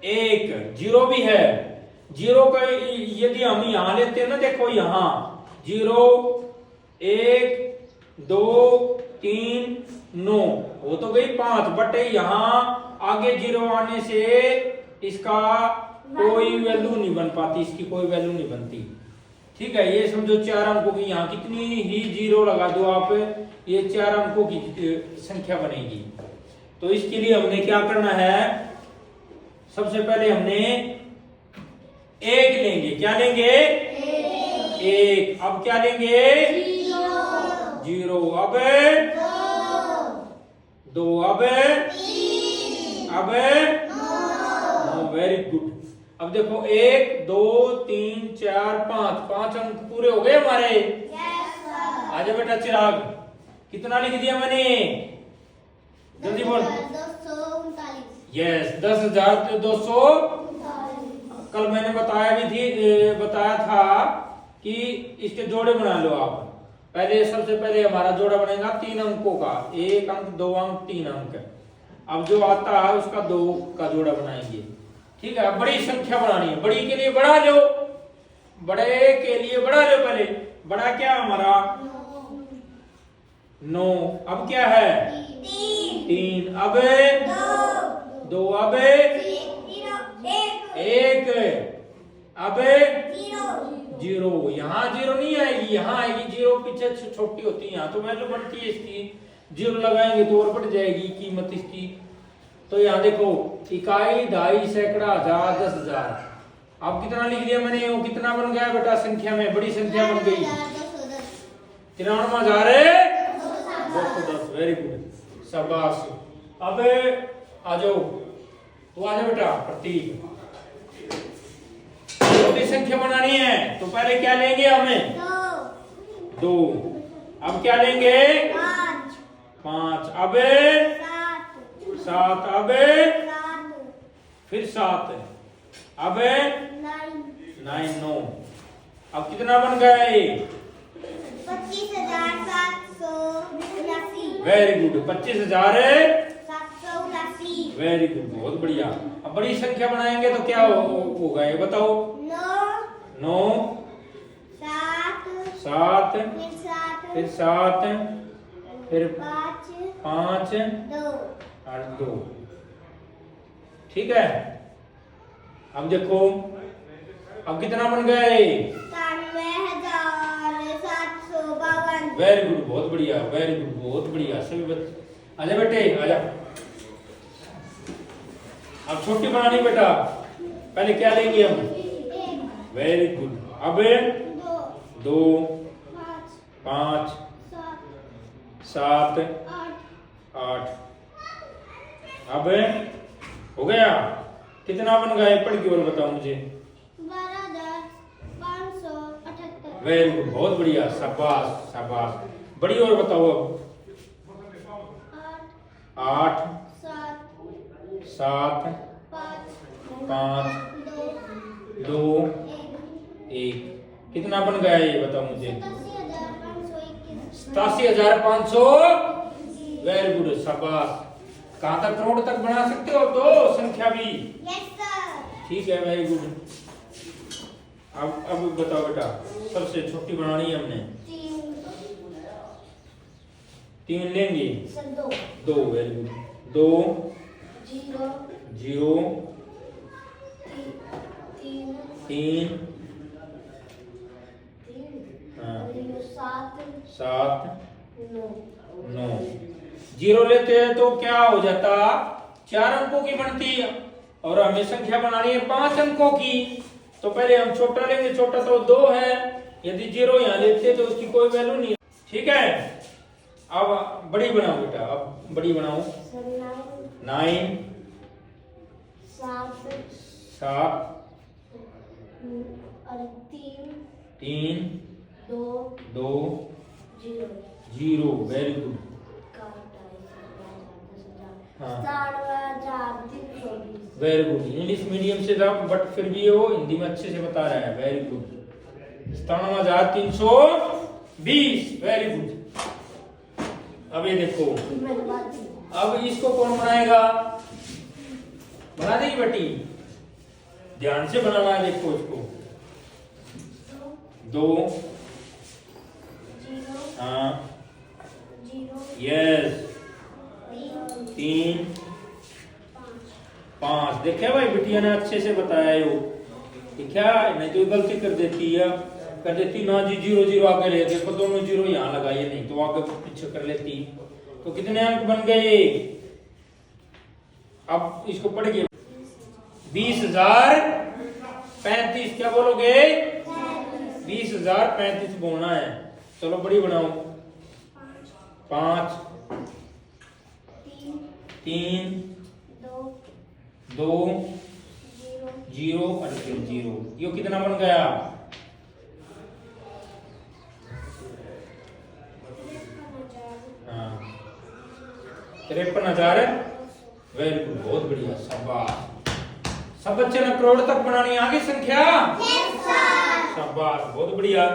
एक, जीरो भी है। जीरो का यदि हम यहां लेते हैं ना, देखो यहां जीरो, एक, दो, तीन, 9, वो तो गई 5, बट यहां आगे जीरो आने से इसका कोई वैल्यू नहीं बन पाती, इसकी कोई वैल्यू नहीं बनती। ठीक है, ये समझो 4 अंकों की, यहाँ कितनी ही जीरो लगा दो आप, ये 4 अंकों की संख्या बनेगी। तो इसके लिए हमने क्या करना है, सबसे पहले हमने एक लेंगे। क्या लेंगे? एक। अब क्या लेंगे? जीरो। अब दो। अब वेरी गुड। अब देखो 1 2 3 4 5, 5 अंक पूरे हो गए हमारे। आजा बेटा चिराग, कितना लिख दिया मैंने? जल्दी बोल। 239। यस, 10,200। कल मैंने बताया था कि इसके जोड़े बना लो आप। पहले सबसे पहले हमारा जोड़ा बनेगा 3 अंकों का, 1 अंक, 2 अंक, 3 अंक। अब जो आता है उसका 2 का जोड़ा बनाएंगे। ठीक है, बड़ी संख्या बनानी है। बड़ी के लिए बढ़ा लो, बड़े के लिए बढ़ा लो। पहले बड़ा क्या हमारा? 9। अब क्या है? 3। अब 2। अब 1। अब 0। यहाँ 0 नहीं आएगी, यहाँ आएगी 0, पीछे छोटी होती है, यहाँ तो वैल्यू बढ़ती है इसकी। 0 लगाएंगे तो और बढ़ जाएगी कीमत इसकी। तो यहाँ देखो, इकाई, दहाई, सैकड़ा, हजार, 10,000। अब कितना लिख दिया मैंने? वो कितना बन गया बेटा संख्या में? बड़ी संख्या बन गई 93,210। वेरी गुड, शाबाश। अब आ जाओ, तो आ जाओ बेटा प्रतीक। छोटी संख्या बनानी है तो पहले क्या लेंगे हमें? 2। अब क्या लेंगे? 5। अब 7। अब फिर 7। अब 9। अब कितना बन गया ये? 25,779। Very good, 25,779। वेरी गुड, बहुत बढ़िया। अब बड़ी संख्या बनाएंगे तो क्या होगा ये बताओ? 9, 7, फिर 7, फिर 5 और 2। ठीक है, अब देखो अब कितना बन गया ये? 93,752। वेरी गुड, बहुत बढ़िया, वेरी गुड, बहुत बढ़िया। सभी बच्चे आजा बेटे, आजा। अब छोटी बनानी बेटा, पहले क्या लेंगे हम? Very good. अब 2, 5, 7, 8। अब हो गया? कितना बन गया? पढ़ के और बताओ मुझे। 12,578। वेरी गुड, बहुत बढ़िया, शाबाश शाबाश। बड़ी और बताओ अब। 8, 7, 5, 2, 1। कितना बन गया ये बताओ मुझे? 87,500। वेरी गुड, शाबाश। कहां तक? करोड़ तक बना सकते हो तो संख्या भी। ठीक है, वेरी गुड। अब बताओ बेटा, सबसे छोटी बनानी है हमने। 3 लेंगे। 2, वेरी गुड। 2, 0, 3, 7, 9। 0 लेते हैं तो क्या हो जाता? 4 अंकों की बनती है, और हमें संख्या बनानी है 5 अंकों की। तो पहले हम छोटा लेंगे, छोटा तो 2 है। यदि 0 यहाँ लेते तो उसकी कोई वैल्यू नहीं। ठीक है, अब बड़ी बनाओ बेटा, अब बड़ी बनाओ। 9, 7, 3, 2, 0। Very good. Very good. English medium से था बट फिर भी वो हिंदी में अच्छे से बता रहा है। Very good. 97,320। Very good. अब ये देखो, अब इसको कौन बनाएगा? बना देगी बेटी? ध्यान से बनाना है, देखो इसको। 2 जीरो हाँ जीरो यस 3 3 5 देखा भाई बिटिया ने अच्छे से बताया है वो। देखा नहीं तो गलती कर देती है, कर देती ना जी 0 0 आगे ले, देखो दोनों 0 यहाँ लगाइए, नहीं तो आगे पीछे कर लेती। तो कितने अंक बन गए? अब इसको पढ़िए। 20,035 क्या बोलोगे? 20,035 बोलना है। चलो बड़ी बनाओ। 5 3 2 0 और फिर 0। ये कितना बन गया? 53,000। वेरी गुड, बहुत बढ़िया, शाबाश। सब बच्चे ने करोड़ तक बनानी आ गई संख्या? शाबाश, बहुत बढ़िया।